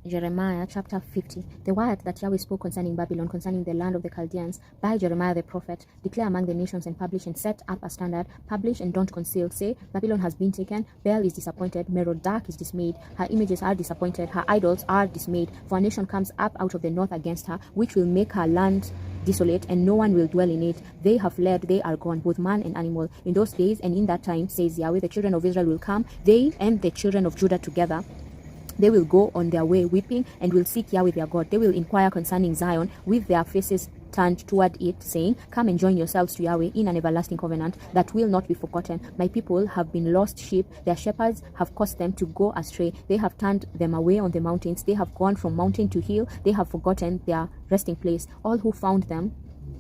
Jeremiah chapter 50. The word that Yahweh spoke concerning Babylon, concerning the land of the Chaldeans, by Jeremiah the prophet, declare among the nations and publish and set up a standard, publish and don't conceal. Say, Babylon has been taken, Bel is disappointed, Merodach is dismayed, her images are disappointed, her idols are dismayed. For a nation comes up out of the north against her, which will make her land desolate, and no one will dwell in it. They have fled, they are gone, both man and animal. In those days and in that time, says Yahweh, the children of Israel will come, they and the children of Judah together. They will go on their way weeping and will seek Yahweh their God. They will inquire concerning Zion with their faces turned toward it, saying, Come and join yourselves to Yahweh in an everlasting covenant that will not be forgotten. My people have been lost sheep. Their shepherds have caused them to go astray. They have turned them away on the mountains. They have gone from mountain to hill. They have forgotten their resting place. All who found them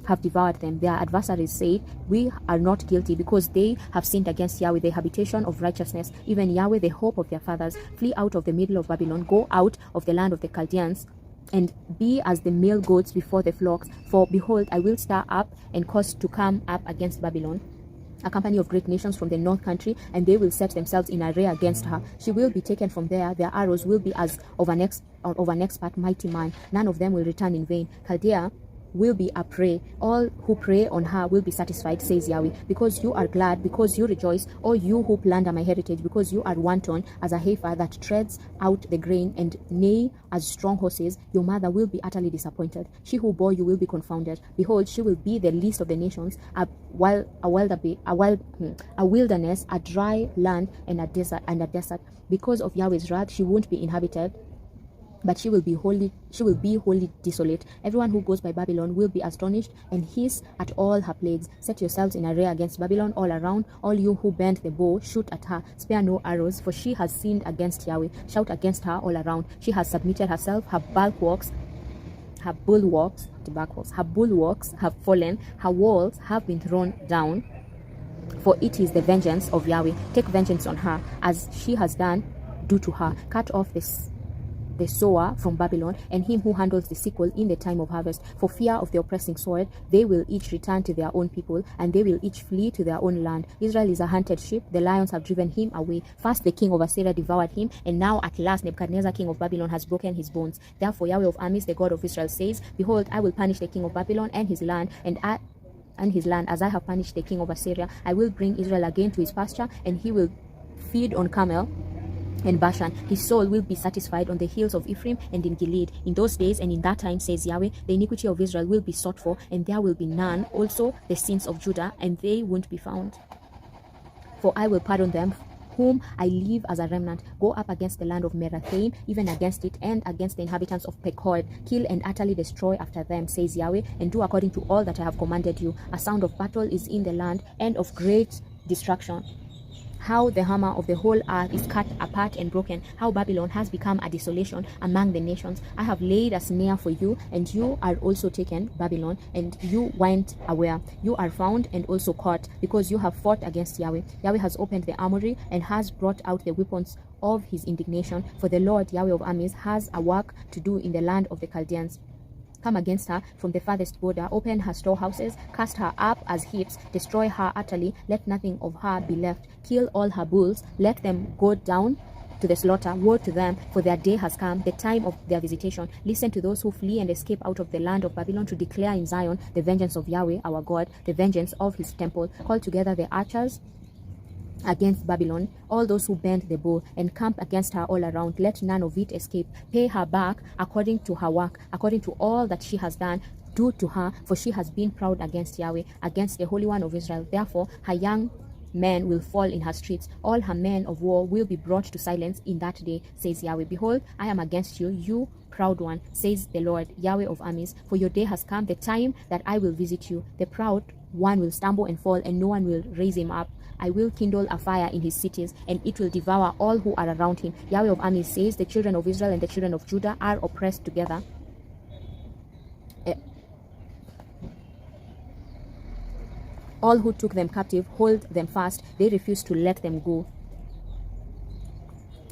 have devoured them. Their adversaries said, We are not guilty, because they have sinned against Yahweh, the habitation of righteousness, even Yahweh, the hope of their fathers. Flee out of the middle of Babylon, go out of the land of the Chaldeans, and be as the male goats before the flocks. For behold, I will stir up and cause to come up against Babylon a company of great nations from the north country, and they will set themselves in array against her. She will be taken from there. Their arrows will be as of an expert mighty man. None of them will return in vain. Chaldea will be a prey. All who prey on her will be satisfied, says Yahweh. Because you are glad, because you rejoice, all you who plunder my heritage, because you are wanton as a heifer that treads out the grain, and neigh as strong horses, your mother will be utterly disappointed. She who bore you will be confounded. Behold, she will be the least of the nations, a wilderness, a dry land, and a desert. Because of Yahweh's wrath, she won't be inhabited, but she will be wholly desolate. Everyone who goes by Babylon will be astonished and hiss at all her plagues. Set yourselves in array against Babylon all around. All you who bend the bow, shoot at her. Spare no arrows, for she has sinned against Yahweh. Shout against her all around. She has submitted herself. Her bulwarks have fallen. Her walls have been thrown down. For it is the vengeance of Yahweh. Take vengeance on her, as she has done. Do to her. Cut off the sower from Babylon, and him who handles the sickle in the time of harvest. For fear of the oppressing sword, they will each return to their own people, and they will each flee to their own land. Israel is a hunted sheep. The lions have driven him away. First the king of Assyria devoured him, and now at last Nebuchadnezzar king of Babylon has broken his bones. Therefore Yahweh of armies, the God of Israel, says, Behold, I will punish the king of Babylon and his land, as I have punished the king of Assyria. I will bring Israel again to his pasture, and he will feed on Carmel and Bashan. His soul will be satisfied on the hills of Ephraim and in Gilead. In those days and in that time, says Yahweh, the iniquity of Israel will be sought for, and there will be none. Also the sins of Judah, and they won't be found. For I will pardon them whom I leave as a remnant. Go up against the land of Merathaim, even against it, and against the inhabitants of Pekod. Kill and utterly destroy after them, says Yahweh, and do according to all that I have commanded you. A sound of battle is in the land, and of great destruction. How the hammer of the whole earth is cut apart and broken. How Babylon has become a desolation among the nations. I have laid a snare for you, and you are also taken, Babylon, and you weren't aware. You are found and also caught, because you have fought against Yahweh. Yahweh has opened the armory and has brought out the weapons of his indignation. For the Lord, Yahweh of armies, has a work to do in the land of the Chaldeans. Come against her from the farthest border, open her storehouses, cast her up as heaps, destroy her utterly, let nothing of her be left. Kill all her bulls, let them go down to the slaughter. Woe to them, for their day has come, the time of their visitation. Listen to those who flee and escape out of the land of Babylon, to declare in Zion the vengeance of Yahweh our God, the vengeance of his temple. Call together the archers against Babylon, all those who bend the bow, and camp against her all around. Let none of it escape. Pay her back according to her work, according to all that she has done. Do to her, for she has been proud against Yahweh, against the Holy One of Israel. Therefore her young men will fall in her streets. All her men of war will be brought to silence in that day, says Yahweh. Behold, I am against you, you proud one, says the Lord, Yahweh of armies. For your day has come, the time that I will visit you. The proud one will stumble and fall, and no one will raise him up. I will kindle a fire in his cities, and it will devour all who are around him. Yahweh of armies says, the children of Israel and the children of Judah are oppressed together. All who took them captive hold them fast. They refuse to let them go.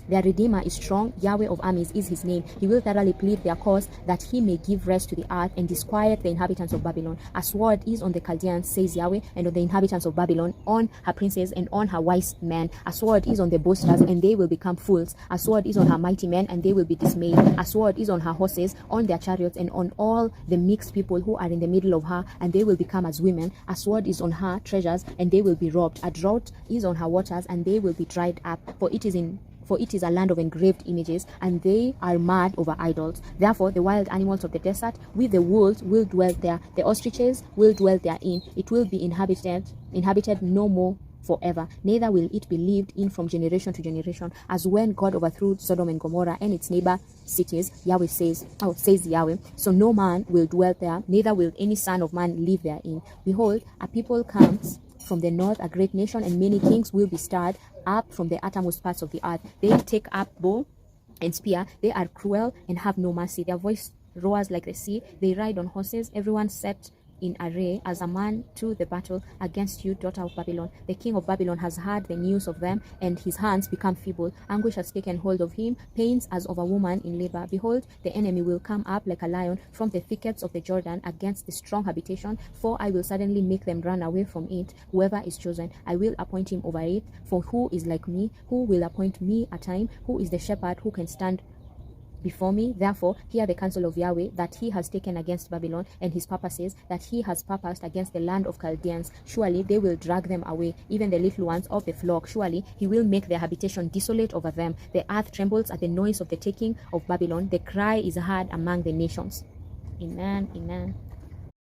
Their Redeemer is strong, Yahweh of armies is his name. He will thoroughly plead their cause, that he may give rest to the earth and disquiet the inhabitants of Babylon. A sword is on the Chaldeans, says Yahweh, and on the inhabitants of Babylon, on her princes and on her wise men. A sword is on the boasters, and they will become fools. A sword is on her mighty men, and they will be dismayed. A sword is on her horses, on their chariots, and on all the mixed people who are in the middle of her, and they will become as women. A sword is on her treasures, and they will be robbed. A drought is on her waters, and they will be dried up. For it is a land of engraved images, and they are mad over idols. Therefore the wild animals of the desert with the wolves will dwell there. The ostriches will dwell therein. It will be inhabited no more forever, neither will it be lived in from generation to generation, as when God overthrew Sodom and Gomorrah and its neighbor cities. Says Yahweh. So no man will dwell there, neither will any son of man live therein. Behold, a people comes from the north, a great nation, and many kings will be stirred up from the uttermost parts of the earth. They take up bow and spear. They are cruel and have no mercy. Their voice roars like the sea. They ride on horses, everyone set in array as a man to the battle against you, daughter of Babylon. The king of Babylon has heard the news of them, and his hands become feeble. Anguish has taken hold of him, pains as of a woman in labor. Behold, the enemy will come up like a lion from the thickets of the Jordan against the strong habitation, for I will suddenly make them run away from it. Whoever is chosen, I will appoint him over it. For who is like me? Who will appoint me a time? Who is the shepherd who can stand before me? Therefore hear the counsel of Yahweh that he has taken against Babylon, and his purposes that he has purposed against the land of Chaldeans. Surely they will drag them away, even the little ones of the flock. Surely he will make their habitation desolate over them. The earth trembles at the noise of the taking of Babylon. The cry is heard among the nations. Amen. Amen.